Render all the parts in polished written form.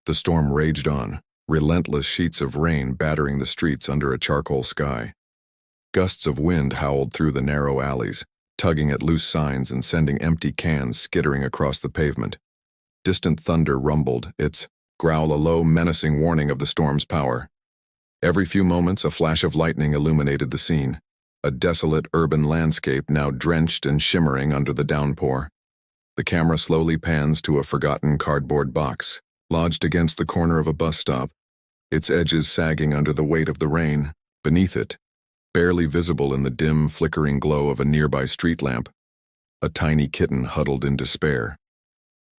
The storm raged on, relentless sheets of rain battering the streets under a charcoal sky. Gusts of wind howled through the narrow alleys, tugging at loose signs and sending empty cans skittering across the pavement. Distant thunder rumbled, its growl a low, menacing warning of the storm's power. Every few moments, a flash of lightning illuminated the scene, a desolate urban landscape now drenched and shimmering under the downpour. The camera slowly pans to a forgotten cardboard box, lodged against the corner of a bus stop, its edges sagging under the weight of the rain. Beneath it, barely visible in the dim, flickering glow of a nearby street lamp, a tiny kitten huddled in despair.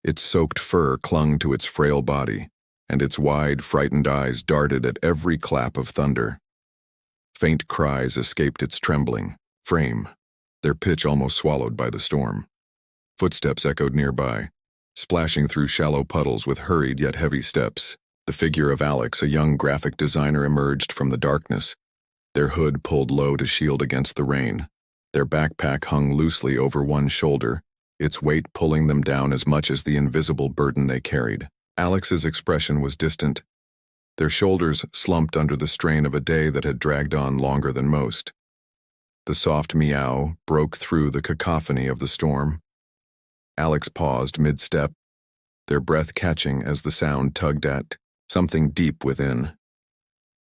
Its soaked fur clung to its frail body, and its wide, frightened eyes darted at every clap of thunder. Faint cries escaped its trembling frame, their pitch almost swallowed by the storm. Footsteps echoed nearby, splashing through shallow puddles with hurried yet heavy steps. The figure of Alex, a young graphic designer, emerged from the darkness, their hood pulled low to shield against the rain. Their backpack hung loosely over one shoulder, its weight pulling them down as much as the invisible burden they carried. Alex's expression was distant. Their shoulders slumped under the strain of a day that had dragged on longer than most. The soft meow broke through the cacophony of the storm. Alex paused mid-step, their breath catching as the sound tugged at something deep within.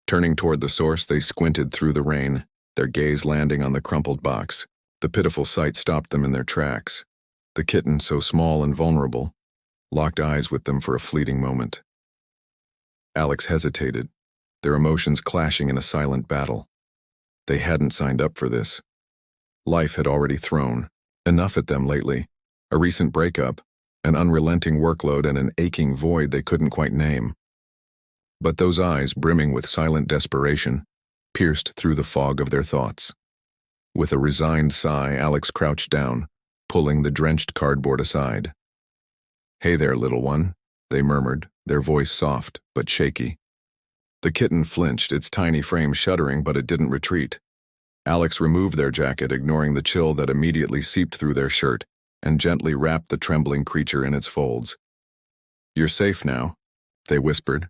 Turning toward the source, they squinted through the rain, their gaze landing on the crumpled box. The pitiful sight stopped them in their tracks. The kitten, so small and vulnerable, locked eyes with them for a fleeting moment. Alex hesitated, their emotions clashing in a silent battle. They hadn't signed up for this. Life had already thrown enough at them lately, a recent breakup, an unrelenting workload, and an aching void they couldn't quite name. But those eyes, brimming with silent desperation, pierced through the fog of their thoughts. With a resigned sigh, Alex crouched down, pulling the drenched cardboard aside. "Hey there, little one," they murmured, their voice soft but shaky. The kitten flinched, its tiny frame shuddering, but it didn't retreat. Alex removed their jacket, ignoring the chill that immediately seeped through their shirt, and gently wrapped the trembling creature in its folds. "You're safe now," they whispered,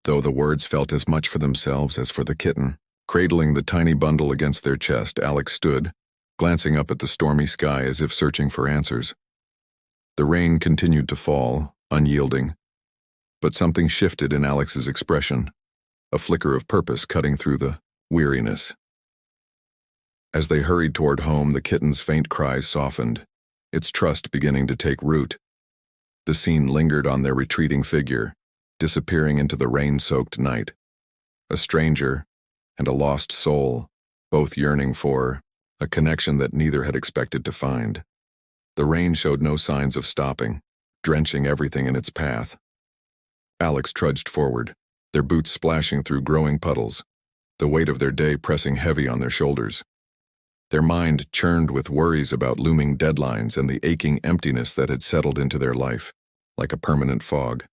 though the words felt as much for themselves as for the kitten. Cradling the tiny bundle against their chest, Alex stood, glancing up at the stormy sky as if searching for answers. The rain continued to fall, unyielding, but something shifted in Alex's expression, a flicker of purpose cutting through the weariness. As they hurried toward home, the kitten's faint cries softened, its trust beginning to take root. The scene lingered on their retreating figure, disappearing into the rain-soaked night. A stranger and a lost soul, both yearning for a connection that neither had expected to find. The rain showed no signs of stopping, drenching everything in its path. Alex trudged forward, their boots splashing through growing puddles, the weight of their day pressing heavy on their shoulders. Their mind churned with worries about looming deadlines and the aching emptiness that had settled into their life, like a permanent fog.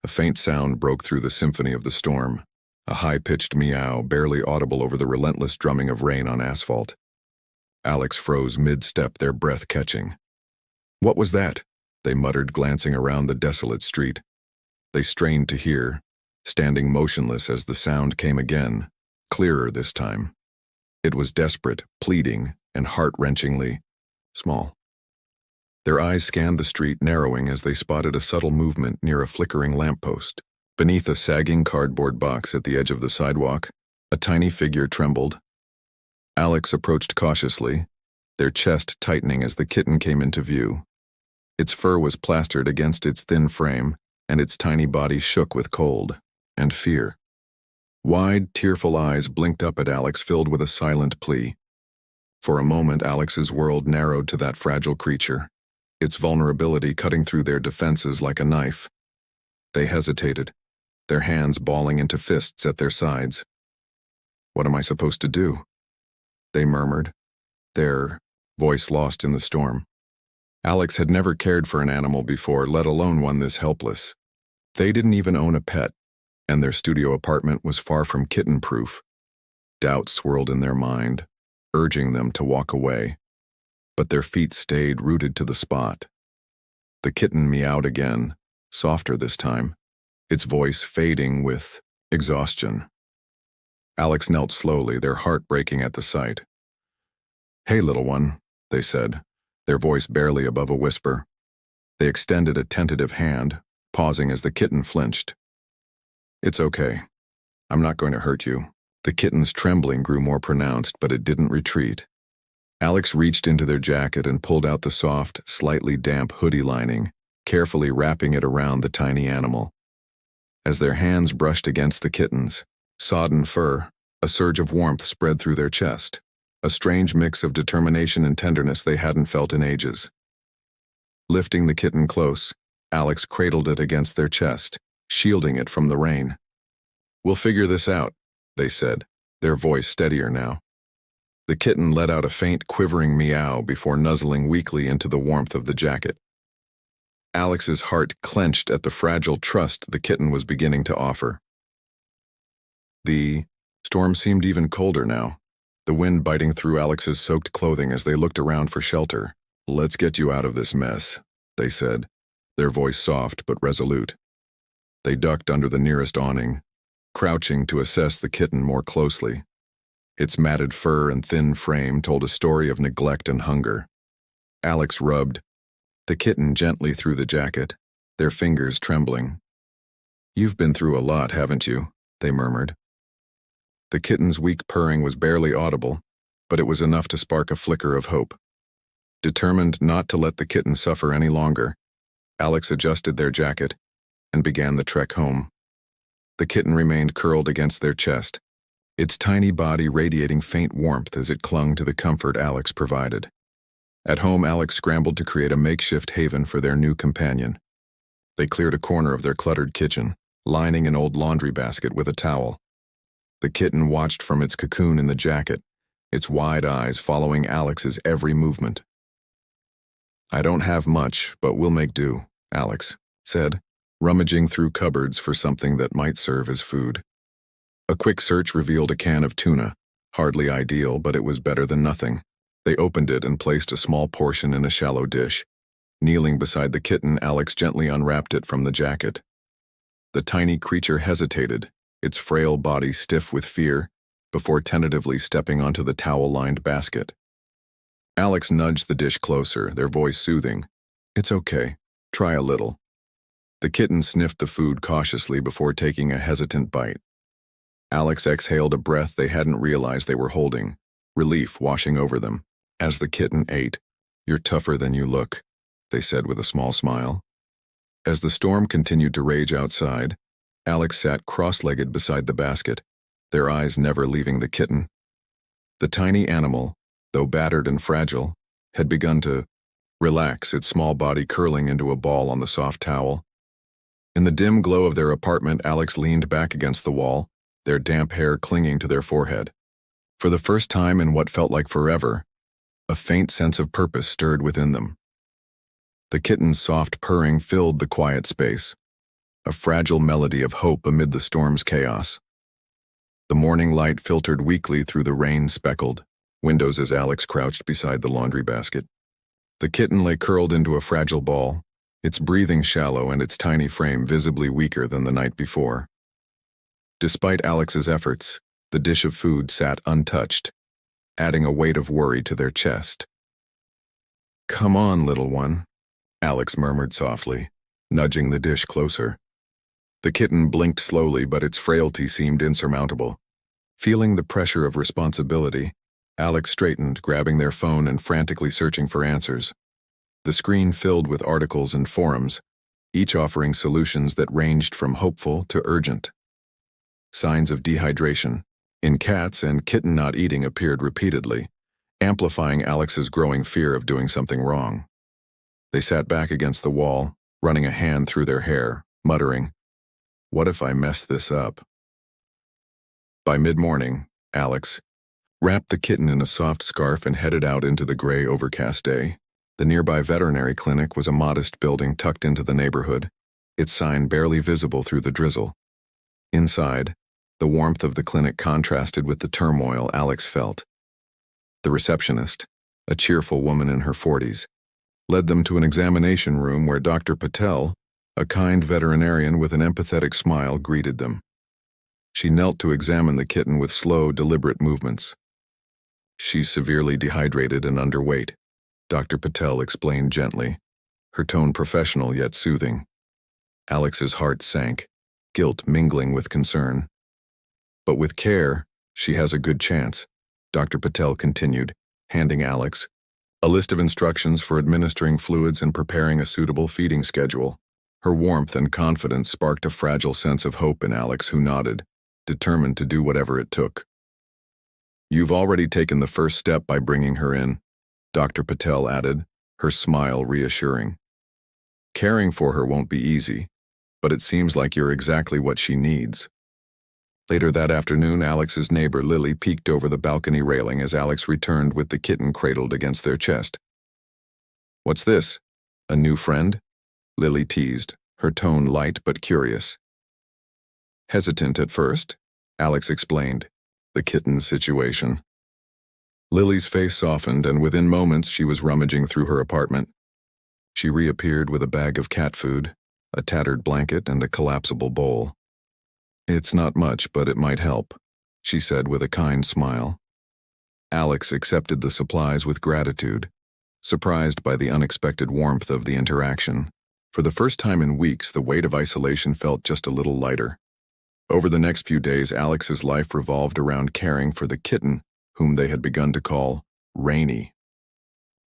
A faint sound broke through the symphony of the storm, a high-pitched meow barely audible over the relentless drumming of rain on asphalt. Alex froze mid-step, their breath catching. "What was that?" they muttered, glancing around the desolate street. They strained to hear, standing motionless as the sound came again, clearer this time. It was desperate, pleading, and heart-wrenchingly small. Their eyes scanned the street, narrowing as they spotted a subtle movement near a flickering lamppost. Beneath a sagging cardboard box at the edge of the sidewalk, a tiny figure trembled. Alex approached cautiously, their chest tightening as the kitten came into view. Its fur was plastered against its thin frame, and its tiny body shook with cold and fear. Wide, tearful eyes blinked up at Alex, filled with a silent plea. For a moment, Alex's world narrowed to that fragile creature, its vulnerability cutting through their defenses like a knife. They hesitated, their hands balling into fists at their sides. "What am I supposed to do?" they murmured, their voice lost in the storm. Alex had never cared for an animal before, let alone one this helpless. They didn't even own a pet, and their studio apartment was far from kitten-proof. Doubt swirled in their mind, urging them to walk away, but their feet stayed rooted to the spot. The kitten meowed again, softer this time, its voice fading with exhaustion. Alex knelt slowly, their heart breaking at the sight. "Hey, little one," they said, their voice barely above a whisper. They extended a tentative hand, pausing as the kitten flinched. "It's okay. I'm not going to hurt you." The kitten's trembling grew more pronounced, but it didn't retreat. Alex reached into their jacket and pulled out the soft, slightly damp hoodie lining, carefully wrapping it around the tiny animal. As their hands brushed against the kitten's sodden fur, a surge of warmth spread through their chest, a strange mix of determination and tenderness they hadn't felt in ages. Lifting the kitten close, Alex cradled it against their chest, shielding it from the rain. "We'll figure this out," they said, their voice steadier now. The kitten let out a faint, quivering meow before nuzzling weakly into the warmth of the jacket. Alex's heart clenched at the fragile trust the kitten was beginning to offer. The storm seemed even colder now, the wind biting through Alex's soaked clothing as they looked around for shelter. "Let's get you out of this mess," they said, their voice soft but resolute. They ducked under the nearest awning, crouching to assess the kitten more closely. Its matted fur and thin frame told a story of neglect and hunger. Alex rubbed the kitten gently through the jacket, their fingers trembling. "You've been through a lot, haven't you?" they murmured. The kitten's weak purring was barely audible, but it was enough to spark a flicker of hope. Determined not to let the kitten suffer any longer, Alex adjusted their jacket and began the trek home. The kitten remained curled against their chest, its tiny body radiating faint warmth as it clung to the comfort Alex provided. At home, Alex scrambled to create a makeshift haven for their new companion. They cleared a corner of their cluttered kitchen, lining an old laundry basket with a towel. The kitten watched from its cocoon in the jacket, its wide eyes following Alex's every movement. "I don't have much, but we'll make do," Alex said, rummaging through cupboards for something that might serve as food. A quick search revealed a can of tuna, hardly ideal, but it was better than nothing. They opened it and placed a small portion in a shallow dish. Kneeling beside the kitten, Alex gently unwrapped it from the jacket. The tiny creature hesitated, its frail body stiff with fear, before tentatively stepping onto the towel-lined basket. Alex nudged the dish closer, their voice soothing. "It's okay. Try a little." The kitten sniffed the food cautiously before taking a hesitant bite. Alex exhaled a breath they hadn't realized they were holding, relief washing over them. As the kitten ate, "You're tougher than you look," they said with a small smile. As the storm continued to rage outside, Alex sat cross-legged beside the basket, their eyes never leaving the kitten. The tiny animal, though battered and fragile, had begun to relax, its small body curling into a ball on the soft towel. In the dim glow of their apartment, Alex leaned back against the wall, their damp hair clinging to their forehead. For the first time in what felt like forever, a faint sense of purpose stirred within them. The kitten's soft purring filled the quiet space, a fragile melody of hope amid the storm's chaos. The morning light filtered weakly through the rain-speckled windows as Alex crouched beside the laundry basket. The kitten lay curled into a fragile ball, its breathing shallow and its tiny frame visibly weaker than the night before. Despite Alex's efforts, the dish of food sat untouched, adding a weight of worry to their chest. "Come on, little one," Alex murmured softly, nudging the dish closer. The kitten blinked slowly, but its frailty seemed insurmountable. Feeling the pressure of responsibility, Alex straightened, grabbing their phone and frantically searching for answers. The screen filled with articles and forums, each offering solutions that ranged from hopeful to urgent. Signs of dehydration in cats and kitten not eating appeared repeatedly, amplifying Alex's growing fear of doing something wrong. They sat back against the wall, running a hand through their hair, muttering, "What if I mess this up?" By mid-morning, Alex wrapped the kitten in a soft scarf and headed out into the gray, overcast day. The nearby veterinary clinic was a modest building tucked into the neighborhood, its sign barely visible through the drizzle. Inside, the warmth of the clinic contrasted with the turmoil Alex felt. The receptionist, a cheerful woman in her 40s, led them to an examination room where Dr. Patel A kind veterinarian with an empathetic smile greeted them. She knelt to examine the kitten with slow, deliberate movements. "She's severely dehydrated and underweight," Dr. Patel explained gently, her tone professional yet soothing. Alex's heart sank, guilt mingling with concern. "But with care, she has a good chance," Dr. Patel continued, handing Alex a list of instructions for administering fluids and preparing a suitable feeding schedule. Her warmth and confidence sparked a fragile sense of hope in Alex, who nodded, determined to do whatever it took. "You've already taken the first step by bringing her in," Dr. Patel added, her smile reassuring. "Caring for her won't be easy, but it seems like you're exactly what she needs." Later that afternoon, Alex's neighbor Lily peeked over the balcony railing as Alex returned with the kitten cradled against their chest. "What's this? A new friend?" Lily teased, her tone light but curious. Hesitant at first, Alex explained the kitten's situation. Lily's face softened, and within moments she was rummaging through her apartment. She reappeared with a bag of cat food, a tattered blanket, and a collapsible bowl. "It's not much, but it might help," she said with a kind smile. Alex accepted the supplies with gratitude, surprised by the unexpected warmth of the interaction. For the first time in weeks, the weight of isolation felt just a little lighter. Over the next few days, Alex's life revolved around caring for the kitten, whom they had begun to call Rainy.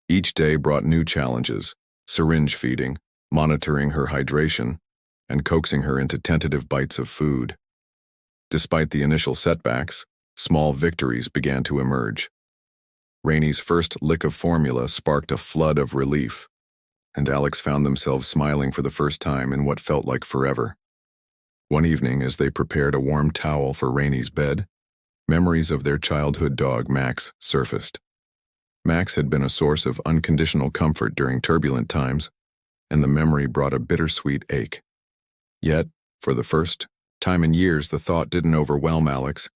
Each day brought new challenges: syringe feeding, monitoring her hydration, and coaxing her into tentative bites of food. Despite the initial setbacks, small victories began to emerge. Rainy's first lick of formula sparked a flood of relief, and Alex found themselves smiling for the first time in what felt like forever. One evening, as they prepared a warm towel for Rainy's bed, memories of their childhood dog Max surfaced. Max had been a source of unconditional comfort during turbulent times, and the memory brought a bittersweet ache. Yet, for the first time in years, the thought didn't overwhelm Alex.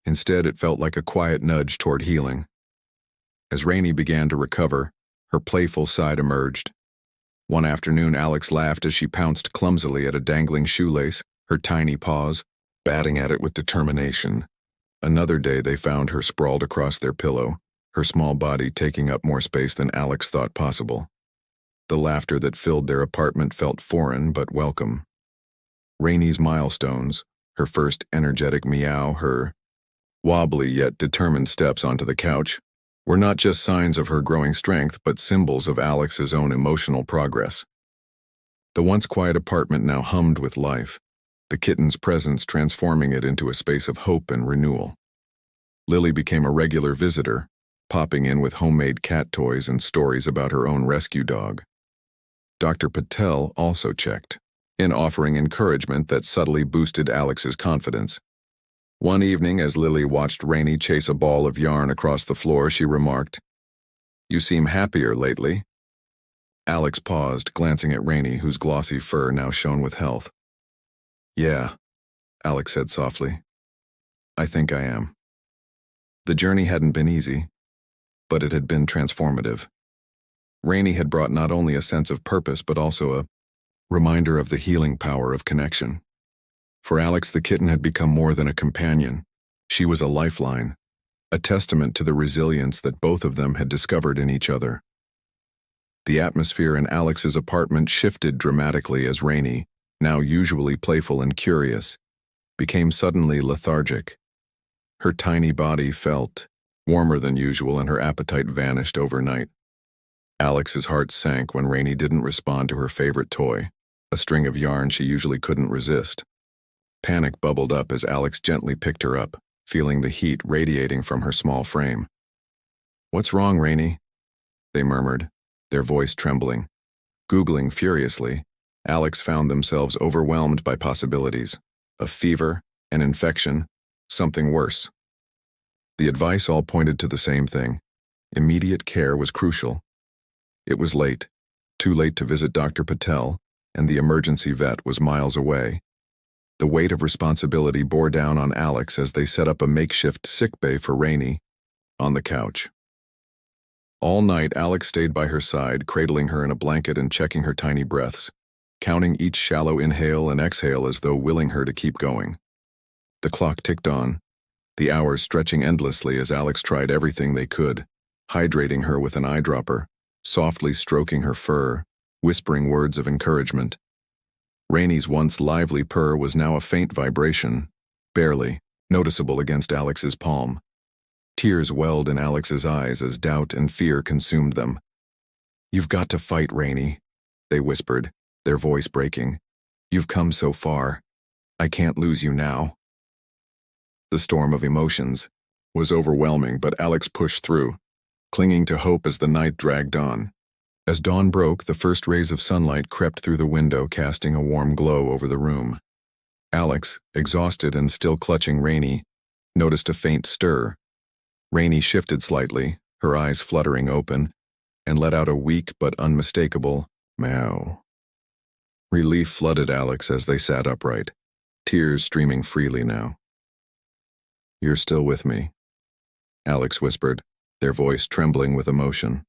Instead, it felt like a quiet nudge toward healing. As Rainy began to recover, her playful side emerged. One afternoon, Alex laughed as she pounced clumsily at a dangling shoelace, her tiny paws batting at it with determination. Another day, they found her sprawled across their pillow, her small body taking up more space than Alex thought possible. The laughter that filled their apartment felt foreign but welcome. Rainy's milestones, her first energetic meow, her wobbly yet determined steps onto the couch, were not just signs of her growing strength but symbols of Alex's own emotional progress. The once quiet apartment now hummed with life, the kitten's presence transforming it into a space of hope and renewal. Lily became a regular visitor, popping in with homemade cat toys and stories about her own rescue dog. Dr. Patel also checked in, offering encouragement that subtly boosted Alex's confidence. One evening, as Lily watched Rainy chase a ball of yarn across the floor, she remarked, "You seem happier lately." Alex paused, glancing at Rainy, whose glossy fur now shone with health. "Yeah," Alex said softly. "I think I am." The journey hadn't been easy, but it had been transformative. Rainy had brought not only a sense of purpose but also a reminder of the healing power of connection. For Alex, the kitten had become more than a companion. She was a lifeline, a testament to the resilience that both of them had discovered in each other. The atmosphere in Alex's apartment shifted dramatically as Rainy, now usually playful and curious, became suddenly lethargic. Her tiny body felt warmer than usual, and her appetite vanished overnight. Alex's heart sank when Rainy didn't respond to her favorite toy, a string of yarn she usually couldn't resist. Panic bubbled up as Alex gently picked her up, feeling the heat radiating from her small frame. "What's wrong, Rainy?" they murmured, their voice trembling. Googling furiously, Alex found themselves overwhelmed by possibilities: a fever, an infection, something worse. The advice all pointed to the same thing: immediate care was crucial. It was late, too late to visit Dr. Patel, and the emergency vet was miles away. The weight of responsibility bore down on Alex as they set up a makeshift sickbay for Rainy on the couch. All night, Alex stayed by her side, cradling her in a blanket and checking her tiny breaths. counting each shallow inhale and exhale as though willing her to keep going. The clock ticked on, the hours stretching endlessly as Alex tried everything they could, hydrating her with an eyedropper, softly stroking her fur, whispering words of encouragement. Rainie's once lively purr was now a faint vibration, barely noticeable against Alex's palm. Tears welled in Alex's eyes as doubt and fear consumed them. "You've got to fight, Rainie," they whispered, their voice breaking. "You've come so far. I can't lose you now." The storm of emotions was overwhelming, but Alex pushed through, clinging to hope as the night dragged on. As dawn broke, the first rays of sunlight crept through the window, casting a warm glow over the room. Alex, exhausted and still clutching Rainie, noticed a faint stir. Rainie shifted slightly, her eyes fluttering open, and let out a weak but unmistakable meow. Relief flooded Alex as they sat upright, tears streaming freely now. "You're still with me," Alex whispered, their voice trembling with emotion.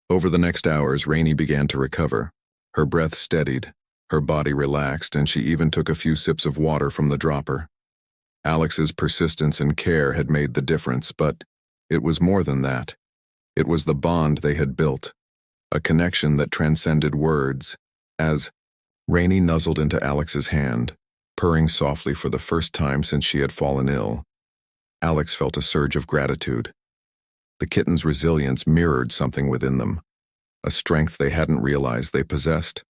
Over the next hours, Rainie began to recover. Her breath steadied, her body relaxed, and she even took a few sips of water from the dropper. Alex's persistence and care had made the difference, but it was more than that. It was the bond they had built, a connection that transcended words. As Rainie nuzzled into Alex's hand, purring softly for the first time since she had fallen ill, Alex felt a surge of gratitude. The kitten's resilience mirrored something within them, a strength they hadn't realized they possessed.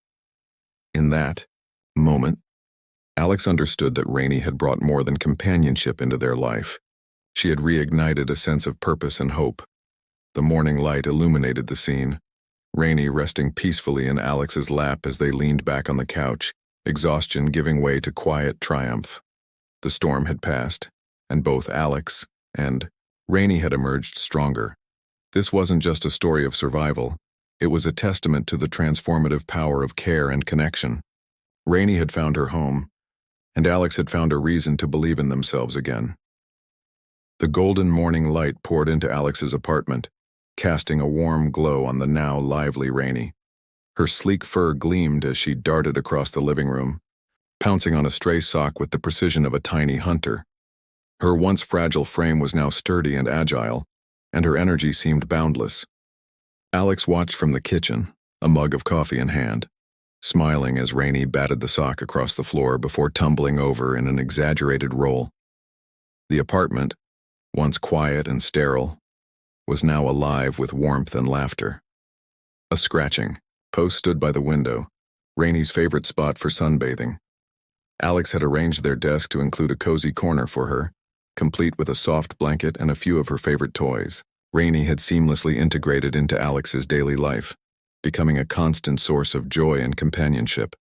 In that moment, Alex understood that Rainie had brought more than companionship into their life. She had reignited a sense of purpose and hope. The morning light illuminated the scene, Rainie resting peacefully in Alex's lap as they leaned back on the couch, exhaustion giving way to quiet triumph. The storm had passed, and both Alex and Rainie had emerged stronger. This wasn't just a story of survival, it was a testament to the transformative power of care and connection. Rainie had found her home, and Alex had found a reason to believe in themselves again. The golden morning light poured into Alex's apartment, casting a warm glow on the now lively Rainie. Her sleek fur gleamed as she darted across the living room, pouncing on a stray sock with the precision of a tiny hunter. Her once fragile frame was now sturdy and agile, and her energy seemed boundless. Alex watched from the kitchen, a mug of coffee in hand, smiling as Rainie batted the sock across the floor before tumbling over in an exaggerated roll. The apartment, once quiet and sterile, was now alive with warmth and laughter. A scratching post stood by the window, Rainie's favorite spot for sunbathing. Alex had arranged their desk to include a cozy corner for her, complete with a soft blanket and a few of her favorite toys. Rainie had seamlessly integrated into Alex's daily life, becoming a constant source of joy and companionship.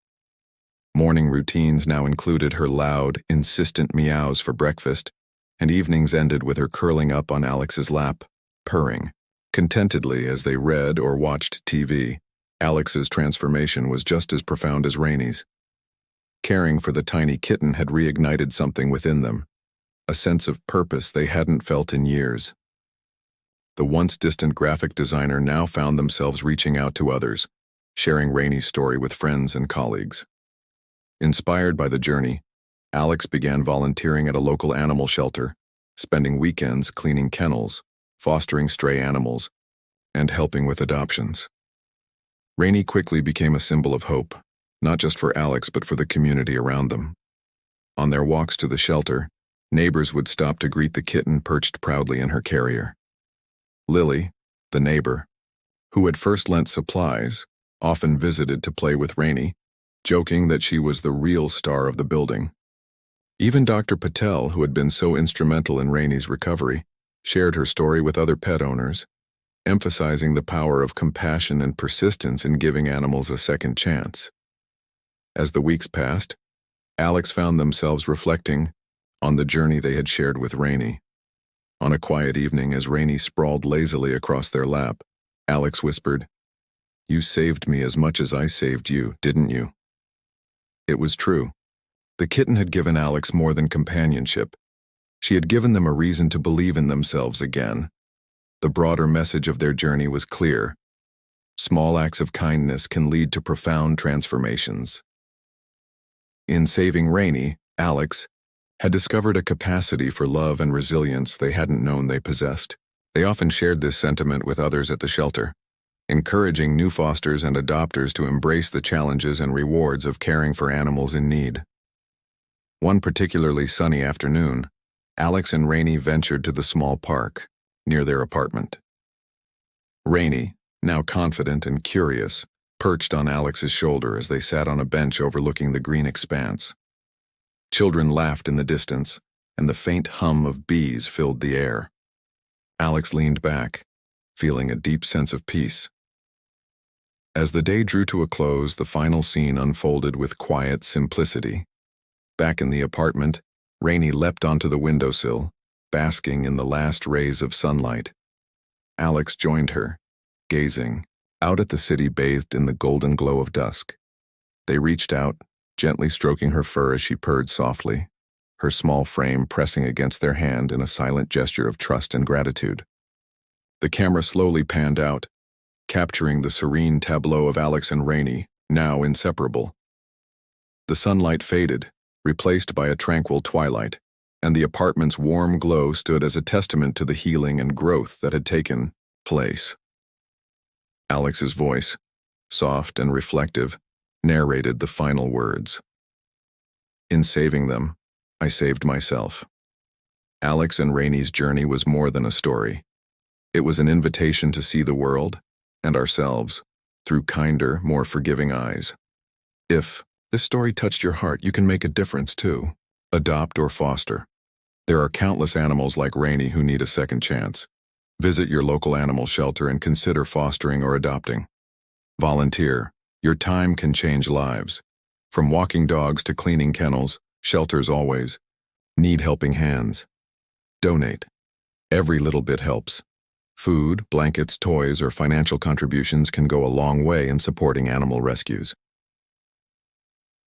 Morning routines now included her loud, insistent meows for breakfast, and evenings ended with her curling up on Alex's lap, purring contentedly as they read or watched TV. Alex's transformation was just as profound as Rainie's. Caring for the tiny kitten had reignited something within them, a sense of purpose they hadn't felt in years. The once distant graphic designer now found themselves reaching out to others, sharing Rainie's story with friends and colleagues. Inspired by the journey, Alex began volunteering at a local animal shelter, spending weekends cleaning kennels, fostering stray animals, and helping with adoptions. Rainie quickly became a symbol of hope, not just for Alex but for the community around them. On their walks to the shelter, neighbors would stop to greet the kitten perched proudly in her carrier. Lily, the neighbor, who had first lent supplies, often visited to play with Rainie, joking that she was the real star of the building. Even Dr. Patel, who had been so instrumental in Rainie's recovery, shared her story with other pet owners, emphasizing the power of compassion and persistence in giving animals a second chance. As the weeks passed, Alex found themselves reflecting on the journey they had shared with Rainie. On a quiet evening, as Rainie sprawled lazily across their lap, Alex whispered, "You saved me as much as I saved you, didn't you?" It was true. The kitten had given Alex more than companionship. She had given them a reason to believe in themselves again. The broader message of their journey was clear. Small acts of kindness can lead to profound transformations. In saving Rainy, Alex had discovered a capacity for love and resilience they hadn't known they possessed. They often shared this sentiment with others at the shelter, encouraging new fosters and adopters to embrace the challenges and rewards of caring for animals in need. One particularly sunny afternoon, Alex and Rainy ventured to the small park near their apartment. Rainy, now confident and curious, perched on Alex's shoulder as they sat on a bench overlooking the green expanse. Children laughed in the distance, and the faint hum of bees filled the air. Alex leaned back, feeling a deep sense of peace. As the day drew to a close, the final scene unfolded with quiet simplicity. Back in the apartment, Rainy leapt onto the windowsill, basking in the last rays of sunlight. Alex joined her, gazing out at the city bathed in the golden glow of dusk. They reached out, gently stroking her fur as she purred softly, her small frame pressing against their hand in a silent gesture of trust and gratitude. The camera slowly panned out, capturing the serene tableau of Alex and Rainy, now inseparable. The sunlight faded, replaced by a tranquil twilight, and the apartment's warm glow stood as a testament to the healing and growth that had taken place. Alex's voice, soft and reflective, narrated the final words. In saving them, I saved myself. Alex and Rainy's journey was more than a story. It was an invitation to see the world, and ourselves, through kinder, more forgiving eyes. If this story touched your heart, you can make a difference too. Adopt or foster. There are countless animals like Rainy who need a second chance. Visit your local animal shelter and consider fostering or adopting. Volunteer. Your time can change lives. From walking dogs to cleaning kennels, shelters always need helping hands. Donate. Every little bit helps. Food, blankets, toys, or financial contributions can go a long way in supporting animal rescues.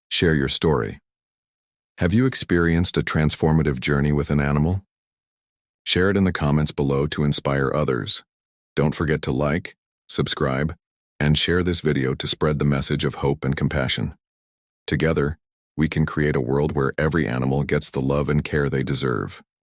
Share your story. Have you experienced a transformative journey with an animal? Share it in the comments below to inspire others. Don't forget to like, subscribe, and share this video to spread the message of hope and compassion. Together, we can create a world where every animal gets the love and care they deserve.